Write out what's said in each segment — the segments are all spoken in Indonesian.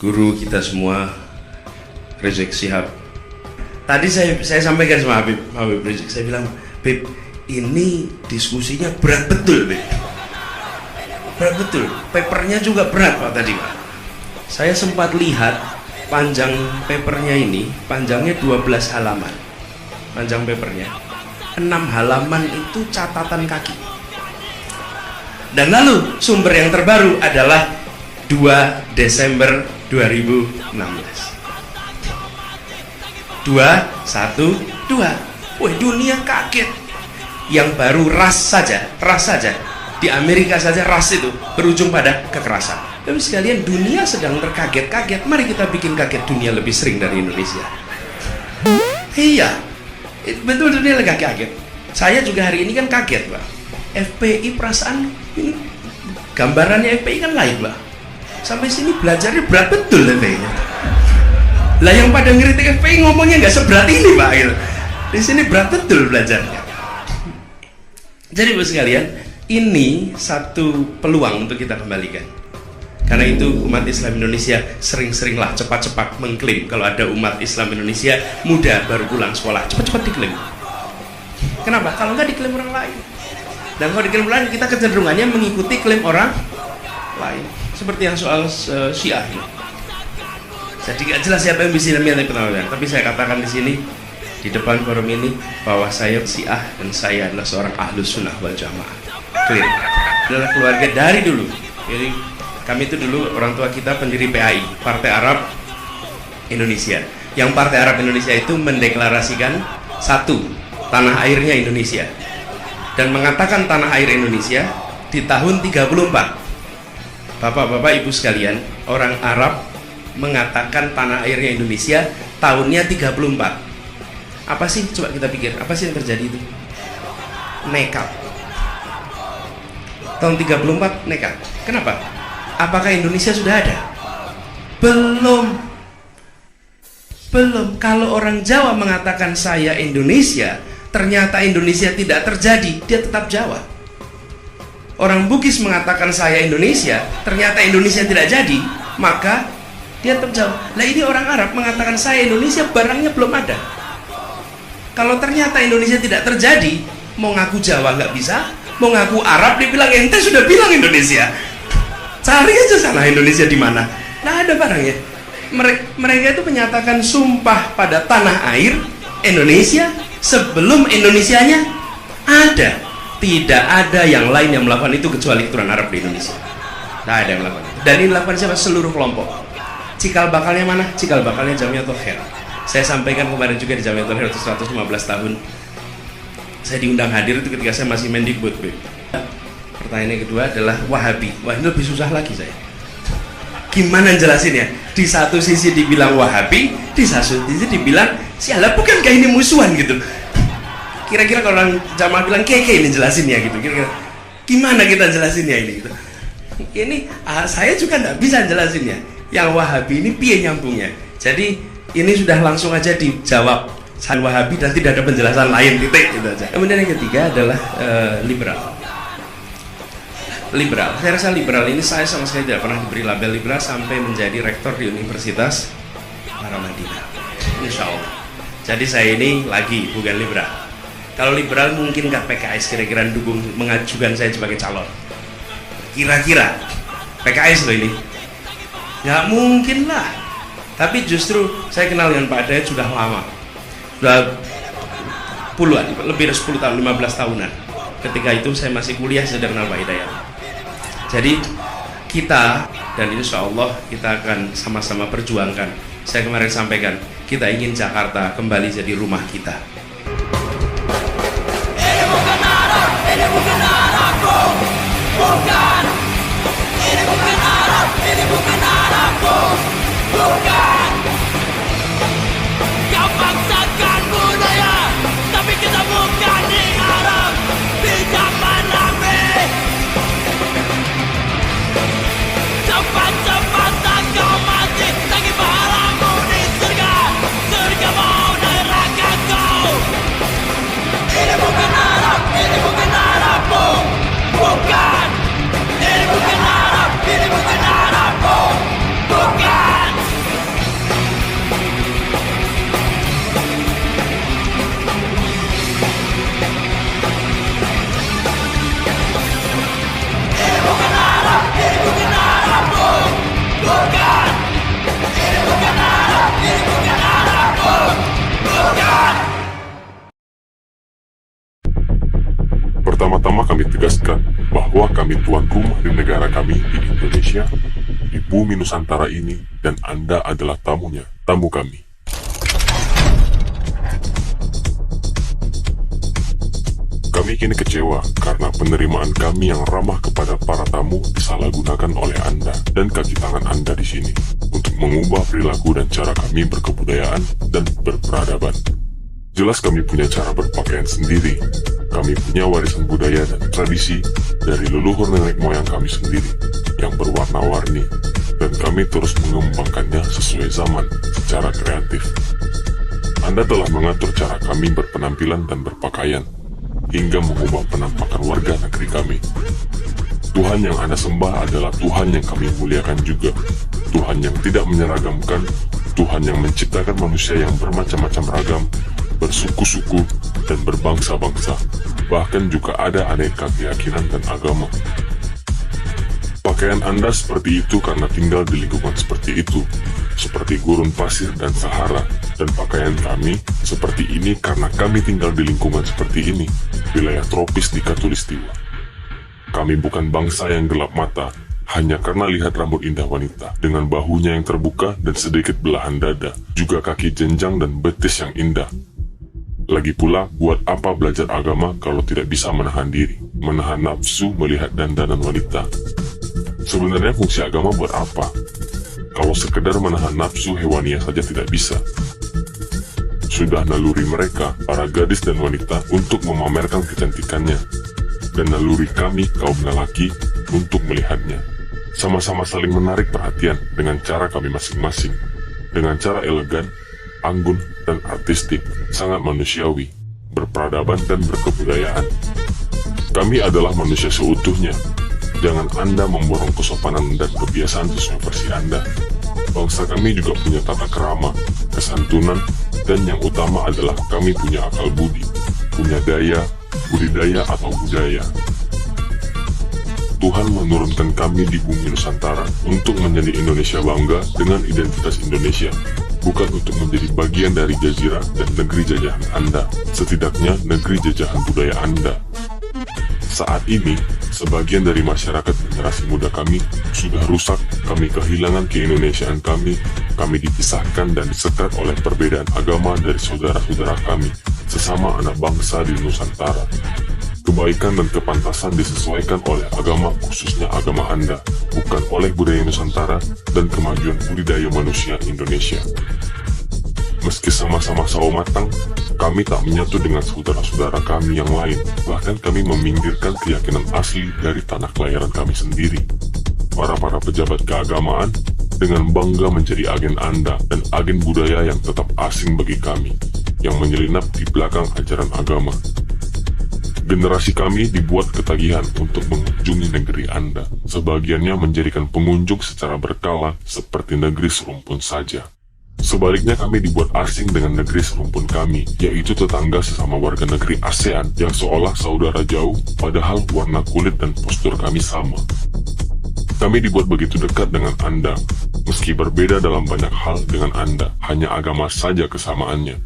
guru kita semua, Rizik Syihab. Tadi saya sampaikan sama Habib Rizik, saya bilang, Beb, ini diskusinya berat betul, Beb. Berat betul, papernya juga berat Pak tadi Pak. Saya sempat lihat panjang papernya ini, panjangnya 12 halaman. Panjang papernya 6 halaman itu catatan kaki. Dan lalu sumber yang terbaru adalah 2 Desember 2016. 212. Wah, dunia kaget. Yang baru ras saja di Amerika saja ras itu berujung pada kekerasan. Tapi sekalian dunia sedang terkaget-kaget. Mari kita bikin kaget dunia lebih sering dari Indonesia. Iya, betul dunia lagi kaget. Saya juga hari ini kan kaget Pak. FPI perasaan ini gambarannya FPI kan lain Pak. Sampai sini belajarnya berat betul FPI-nya. Lah yang pada ngeritik FPI ngomongnya nggak seberat ini Pak gitu. Di sini berat betul belajarnya. Jadi Bapak sekalian, ini satu peluang untuk kita kembalikan. Karena itu umat Islam Indonesia sering-seringlah cepat-cepat mengklaim kalau ada umat Islam Indonesia muda baru pulang sekolah, cepat-cepat diklaim. Kenapa? Kalau nggak diklaim orang lain. Dan kalau diklaim orang lain, kita kecenderungannya mengikuti klaim orang lain. Seperti yang soal Syiah ini. Jadi nggak jelas siapa yang bisa namanya penolakan. Tapi saya katakan di sini di depan forum ini bahwa saya Syiah dan saya adalah seorang Ahlus Sunnah wal Jamaah. Clear. Adalah keluarga dari dulu. Jadi kami itu dulu orang tua kita pendiri PAI, Partai Arab Indonesia. Yang Partai Arab Indonesia itu mendeklarasikan satu, tanah airnya Indonesia, dan mengatakan tanah air Indonesia di tahun 34. Bapak-bapak ibu sekalian, orang Arab mengatakan tanah airnya Indonesia tahunnya 34. Apa sih? Coba kita pikir, apa sih yang terjadi itu? Nekat. Tahun 34 nekat. Kenapa? Apakah Indonesia sudah ada? Belum. Kalau orang Jawa mengatakan saya Indonesia, ternyata Indonesia tidak terjadi, dia tetap Jawa. Orang Bugis mengatakan saya Indonesia, ternyata Indonesia tidak jadi, maka dia tetap Jawa. Lah ini orang Arab mengatakan saya Indonesia, barangnya belum ada. Kalau ternyata Indonesia tidak terjadi, mau ngaku Jawa nggak bisa, mau ngaku Arab dibilang ente sudah bilang Indonesia. Cari aja sana Indonesia di mana. Nah ada barangnya. Mereka itu menyatakan sumpah pada tanah air Indonesia sebelum Indonesianya ada. Tidak ada yang lain yang melakukan itu kecuali keturunan Arab di Indonesia. Tidak ada yang melakukan itu. Dan ini dilakukan siapa? Seluruh kelompok. Cikal bakalnya mana? Cikal bakalnya Jamiatul Khair. Saya sampaikan kemarin juga di Jamiatul Khair 115 tahun. Saya diundang hadir itu ketika saya masih Mendikbud. Pertanyaan yang kedua adalah Wahabi. Wah ini lebih susah lagi saya. Gimana jelasinnya? Di satu sisi dibilang Wahabi, di satu sisi dibilang sialah, bukankah ini musuhan gitu. Kira-kira kalau orang jamaah bilang keke ini jelasinnya gitu. Kira-kira gimana kita jelasinnya ini gitu. Ini saya juga nggak bisa jelasinnya. Yang Wahabi ini piye nyambungnya. Jadi ini sudah langsung aja dijawab. Saya Wahabi dan tidak ada penjelasan lain, titik gitu aja. Kemudian yang ketiga adalah liberal. Liberal, saya rasa liberal ini saya sama sekali tidak pernah diberi label liberal sampai menjadi rektor di Universitas Paramadina. Insya Allah. Jadi saya ini lagi bukan liberal. Kalau liberal mungkinkah PKS kira-kira dukung mengajukan saya sebagai calon? Kira-kira PKS loh ini? Nggak mungkin lah. Tapi justru saya kenal dengan Pak Dayat sudah lama, sudah puluhan, lebih dari 10 tahun, 15 tahunan. Ketika itu saya masih kuliah, saya sudah kenal Pak Hidayat. Jadi kita, dan insya Allah kita akan sama-sama perjuangkan. Saya kemarin sampaikan, kita ingin Jakarta kembali jadi rumah kita. Ini bukan Arab, ini bukan Arabku, bukan. Ini bukan Arab, ini bukan Arabku, bukan. Kau paksakan budaya, tapi kita bukan di Arab, di zaman Nabi. Cepat-cepat kau mati, lagi pahalamu di surga, surga mau neraka kau. Pertama-tama kami tegaskan bahwa kami tuan rumah di negara kami di Indonesia, di bumi Nusantara ini, dan Anda adalah tamunya, tamu kami. Kami kini kecewa karena penerimaan kami yang ramah kepada para tamu disalahgunakan oleh Anda dan kaki tangan Anda di sini untuk mengubah perilaku dan cara kami berkebudayaan dan berperadaban. Jelas kami punya cara berpakaian sendiri. Kami punya warisan budaya dan tradisi dari leluhur nenek moyang kami sendiri yang berwarna-warni, dan kami terus mengembangkannya sesuai zaman secara kreatif. Anda telah mengatur cara kami berpenampilan dan berpakaian, hingga mengubah penampakan warga negeri kami. Tuhan yang Anda sembah adalah Tuhan yang kami muliakan juga. Tuhan yang tidak menyeragamkan, Tuhan yang menciptakan manusia yang bermacam-macam ragam, bersuku-suku, dan berbangsa-bangsa. Bahkan juga ada aneka keyakinan dan agama. Pakaian Anda seperti itu karena tinggal di lingkungan seperti itu, seperti gurun pasir dan Sahara, dan pakaian kami seperti ini karena kami tinggal di lingkungan seperti ini, wilayah tropis di Khatulistiwa. Kami bukan bangsa yang gelap mata, hanya karena lihat rambut indah wanita, dengan bahunya yang terbuka dan sedikit belahan dada, juga kaki jenjang dan betis yang indah. Lagi pula, buat apa belajar agama kalau tidak bisa menahan diri, menahan nafsu melihat dandanan wanita? Sebenarnya fungsi agama buat apa? Kalau sekedar menahan nafsu hewaninya saja tidak bisa. Sudah naluri mereka, para gadis dan wanita, untuk memamerkan kecantikannya, dan naluri kami, kaum lelaki, untuk melihatnya. Sama-sama saling menarik perhatian dengan cara kami masing-masing, dengan cara elegan, anggun, dan artistik, sangat manusiawi, berperadaban dan berkebudayaan. Kami adalah manusia seutuhnya. Jangan Anda memborong kesopanan dan kebiasaan sesuai versi Anda. Bangsa kami juga punya tata kerama, kesantunan, dan yang utama adalah kami punya akal budi, punya daya, budidaya atau budaya. Tuhan menurunkan kami di bumi Nusantara untuk menjadi Indonesia bangga dengan identitas Indonesia, bukan untuk menjadi bagian dari jazirah dan negeri jajahan Anda, setidaknya negeri jajahan budaya Anda. Saat ini, sebagian dari masyarakat generasi muda kami sudah rusak, kami kehilangan keindonesiaan kami dipisahkan dan disekat oleh perbedaan agama dari saudara-saudara kami, sesama anak bangsa di Nusantara. Kebaikan dan kepantasan disesuaikan oleh agama, khususnya agama Anda, bukan oleh budaya Nusantara dan kemajuan budidaya manusia Indonesia. Meski sama-sama sawo matang, kami tak menyatu dengan saudara-saudara kami yang lain. Bahkan kami meminggirkan keyakinan asli dari tanah kelahiran kami sendiri. Para pejabat keagamaan dengan bangga menjadi agen Anda dan agen budaya yang tetap asing bagi kami, yang menyelinap di belakang ajaran agama. Generasi kami dibuat ketagihan untuk mengunjungi negeri Anda. Sebagiannya menjadikan pengunjung secara berkala seperti negeri serumpun saja. Sebaliknya kami dibuat asing dengan negeri serumpun kami, yaitu tetangga sesama warga negeri ASEAN yang seolah saudara jauh, padahal warna kulit dan postur kami sama. Kami dibuat begitu dekat dengan Anda, meski berbeda dalam banyak hal dengan Anda, hanya agama saja kesamaannya.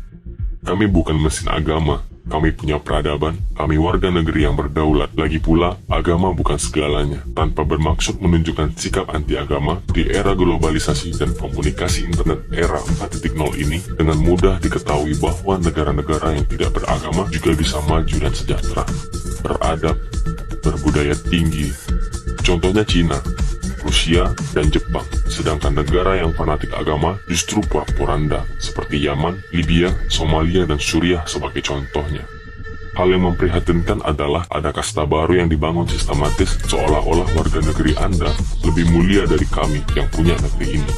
Kami bukan mesin agama, kami punya peradaban, kami warga negeri yang berdaulat. Lagi pula, agama bukan segalanya. Tanpa bermaksud menunjukkan sikap anti-agama, di era globalisasi dan komunikasi internet era 4.0 ini, dengan mudah diketahui bahwa negara-negara yang tidak beragama juga bisa maju dan sejahtera, beradab, berbudaya tinggi. Contohnya Cina, Rusia, dan Jepang. Sedangkan negara yang fanatik agama justru porak-poranda, seperti Yaman, Libya, Somalia, dan Suriah sebagai contohnya. Hal yang memprihatinkan adalah ada kasta baru yang dibangun sistematis seolah-olah warga negeri Anda lebih mulia dari kami yang punya negeri ini.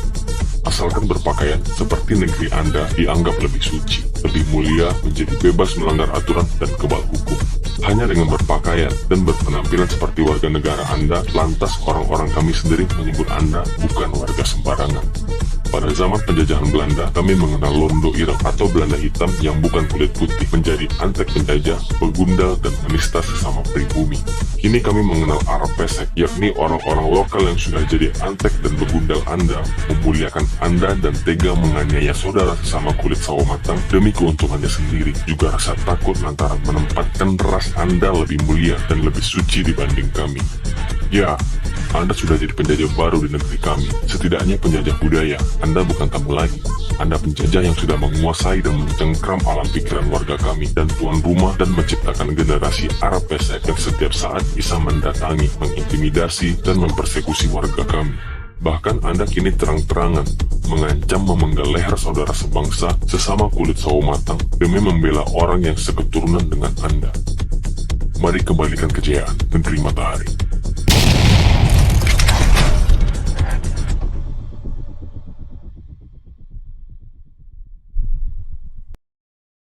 Asalkan berpakaian seperti negeri Anda dianggap lebih suci, lebih mulia, menjadi bebas melanggar aturan dan kebal hukum. Hanya dengan berpakaian dan berpenampilan seperti warga negara Anda, lantas orang-orang kami sendiri menyebut Anda bukan warga sembarangan. Pada zaman penjajahan Belanda, kami mengenal Londo Ireng atau Belanda hitam yang bukan kulit putih menjadi antek penjajah, begundal, dan menista sesama pribumi. Kini kami mengenal Arab pesek, yakni orang-orang lokal yang sudah jadi antek dan begundal Anda, memuliakan Anda dan tega menganiaya saudara sesama kulit sawo matang demi keuntungannya sendiri. Juga rasa takut lantaran menempatkan ras Anda lebih mulia dan lebih suci dibanding kami. Ya, Anda sudah jadi penjajah baru di negeri kami. Setidaknya penjajah budaya. Anda bukan tamu lagi. Anda penjajah yang sudah menguasai dan mencengkram alam pikiran warga kami dan tuan rumah dan menciptakan generasi Arab pesek yang setiap saat bisa mendatangi, mengintimidasi, dan mempersekusi warga kami. Bahkan Anda kini terang-terangan mengancam memenggal leher saudara sebangsa sesama kulit sawo matang demi membela orang yang seketurunan dengan Anda. Mari kembalikan kejayaan negeri matahari.